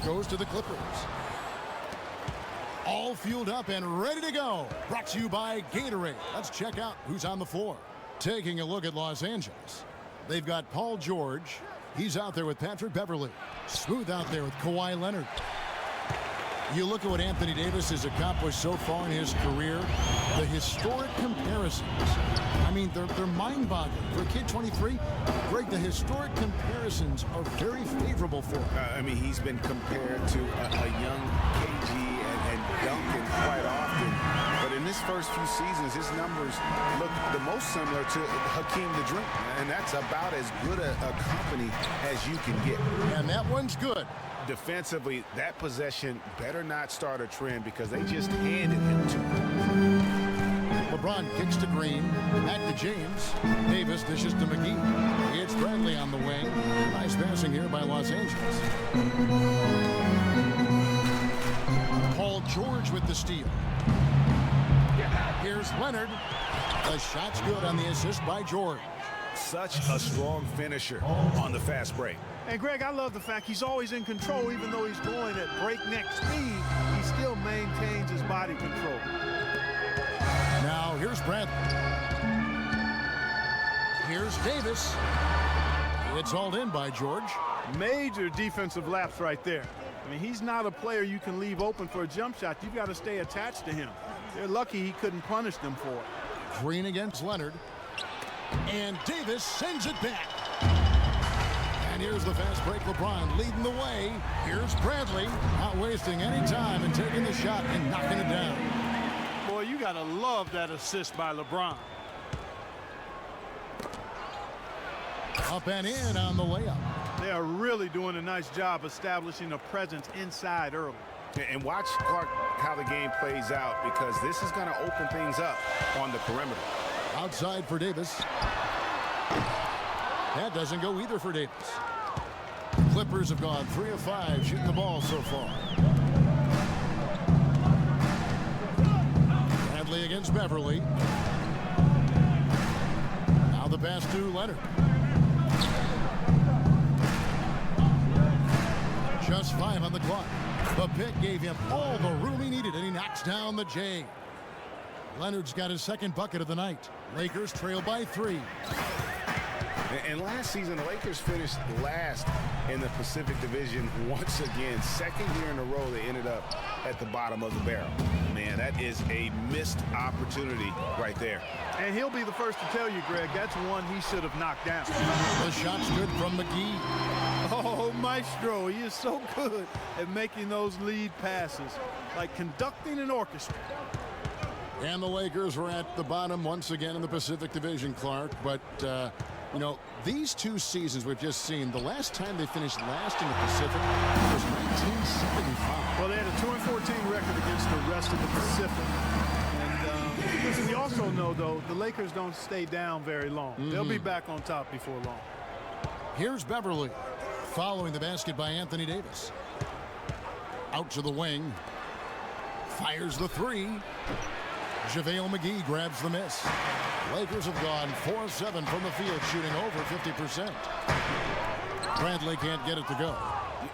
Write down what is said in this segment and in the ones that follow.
goes to the Clippers. All fueled up and ready to go. Brought to you by Gatorade. Let's check out who's on the floor. Taking a look at Los Angeles. They've got Paul George. He's out there with Patrick Beverley. Smooth out there with Kawhi Leonard. You look at what Anthony Davis has accomplished so far in his career. The historic comparisons. I mean, they're mind-boggling. For a kid 23, Greg, the historic comparisons are very favorable for him. I mean, he's been compared to a young KG and Duncan quite often. But in his first few seasons, his numbers look the most similar to Hakeem the Dream. And that's about as good a company as you can get. And that one's good. Defensively, that possession better not start a trend because they just handed him to him. LeBron kicks to Green, back to James. Davis dishes to McGee. It's Bradley on the wing. Nice passing here by Los Angeles. Paul George with the steal. Here's Leonard. The shot's good on the assist by George. Such a strong finisher on the fast break. And Greg, I love the fact he's always in control. Even though he's going at breakneck speed, he still maintains his body control. Now here's Bradley. Here's Davis. It's hauled in by George. Major defensive lapse right there. I mean, he's not a player you can leave open for a jump shot. You've got to stay attached to him. They're lucky he couldn't punish them for it. Green against Leonard. And Davis sends it back. And here's the fast break. LeBron leading the way. Here's Bradley, not wasting any time and taking the shot and knocking it down. Boy, you got to love that assist by LeBron. Up and in on the layup. They are really doing a nice job establishing a presence inside early. And watch, Clark, how the game plays out because this is going to open things up on the perimeter. Outside for Davis. That doesn't go either for Davis. Clippers have gone 3 of 5 shooting the ball so far. Bradley against Beverley. Now the pass to Leonard. Just 5 on the clock. The pick gave him all the room he needed, and he knocks down the J. Leonard's got his second bucket of the night. Lakers trail by 3. And last season, the Lakers finished last in the Pacific Division once again. Second year in a row, they ended up at the bottom of the barrel. Man, that is a missed opportunity right there. And he'll be the first to tell you, Greg, that's one he should have knocked down. The shot's good from McGee. Oh, Maestro, he is so good at making those lead passes, like conducting an orchestra. And the Lakers were at the bottom once again in the Pacific Division, Clark. But, you know, these two seasons we've just seen, the last time they finished last in the Pacific was 1975. Well, they had a 2-14 record against the rest of the Pacific. And we also know, though, the Lakers don't stay down very long. They'll be back on top before long. Here's Beverley following the basket by Anthony Davis. Out to the wing. Fires the 3. JaVale McGee grabs the miss. Lakers have gone 4 of 7 from the field, shooting over 50%. Bradley can't get it to go.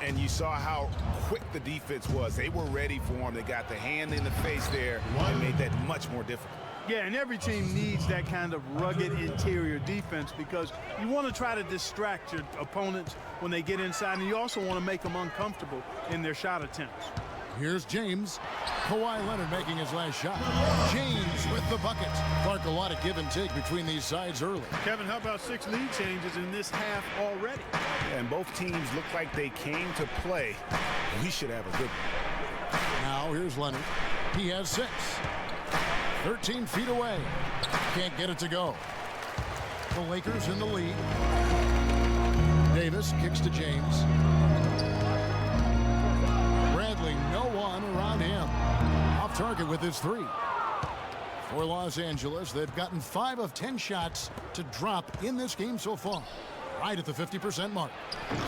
And you saw how quick the defense was. They were ready for him. They got the hand in the face there and made that much more difficult. Yeah, and every team needs that kind of rugged interior defense because you want to try to distract your opponents when they get inside, and you also want to make them uncomfortable in their shot attempts. Here's James. Kawhi Leonard making his last shot. James with the bucket. Clark, a lot of give and take between these sides early. Kevin, how about 6 lead changes in this half already? And both teams look like they came to play. We should have a good one. Now here's Leonard. He has 6. 13 feet away. Can't get it to go. The Lakers in the lead. Davis kicks to James. Bradley, no one around him. Off target with his 3. For Los Angeles, they've gotten 5 of 10 shots to drop in this game so far. Right at the 50% mark.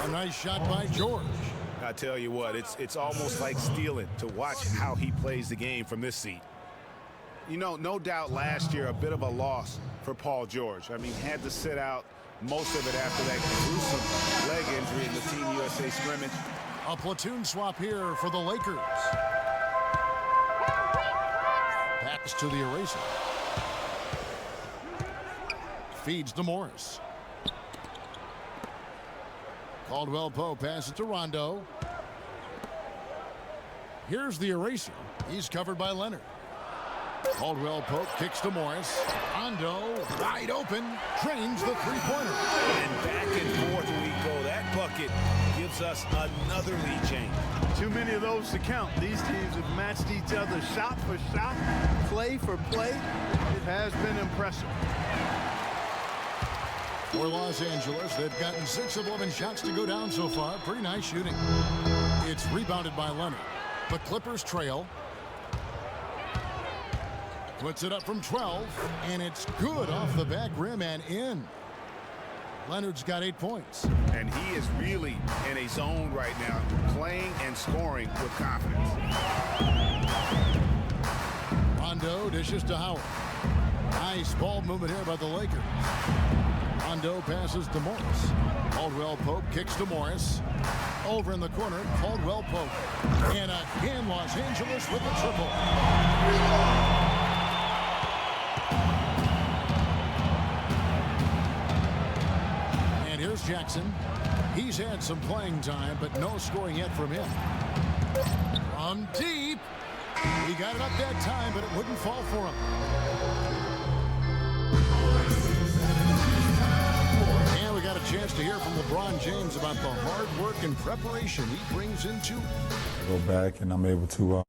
A nice shot by George. I tell you what, it's almost like stealing to watch how he plays the game from this seat. You know, no doubt last year a bit of a loss for Paul George. I mean, had to sit out most of it after that gruesome leg injury in the Team USA scrimmage. A platoon swap here for the Lakers. Pass to the eraser. Feeds to Morris. Caldwell Pope passes to Rondo. Here's the eraser. He's covered by Leonard. Caldwell Pope kicks to Morris. Rondo wide open. Drains the three-pointer. And back and forth we go. That bucket gives us another lead change. Too many of those to count. These teams have matched each other shot for shot, play for play. It has been impressive. For Los Angeles, they've gotten 6 of 11 shots to go down so far. Pretty nice shooting. It's rebounded by Leonard. The Clippers trail. Puts it up from 12, and it's good off the back rim and in. Leonard's got 8 points. And he is really in a zone right now, playing and scoring with confidence. Rondo dishes to Howard. Nice ball movement here by the Lakers. Rondo passes to Morris. Caldwell Pope kicks to Morris. Over in the corner, Caldwell Pope. And again, Los Angeles with the triple. And here's Jackson. He's had some playing time, but no scoring yet from him. From deep. He got it up that time, but it wouldn't fall for him. And we got a chance to hear from LeBron James about the hard work and preparation he brings into. I go back and I'm able to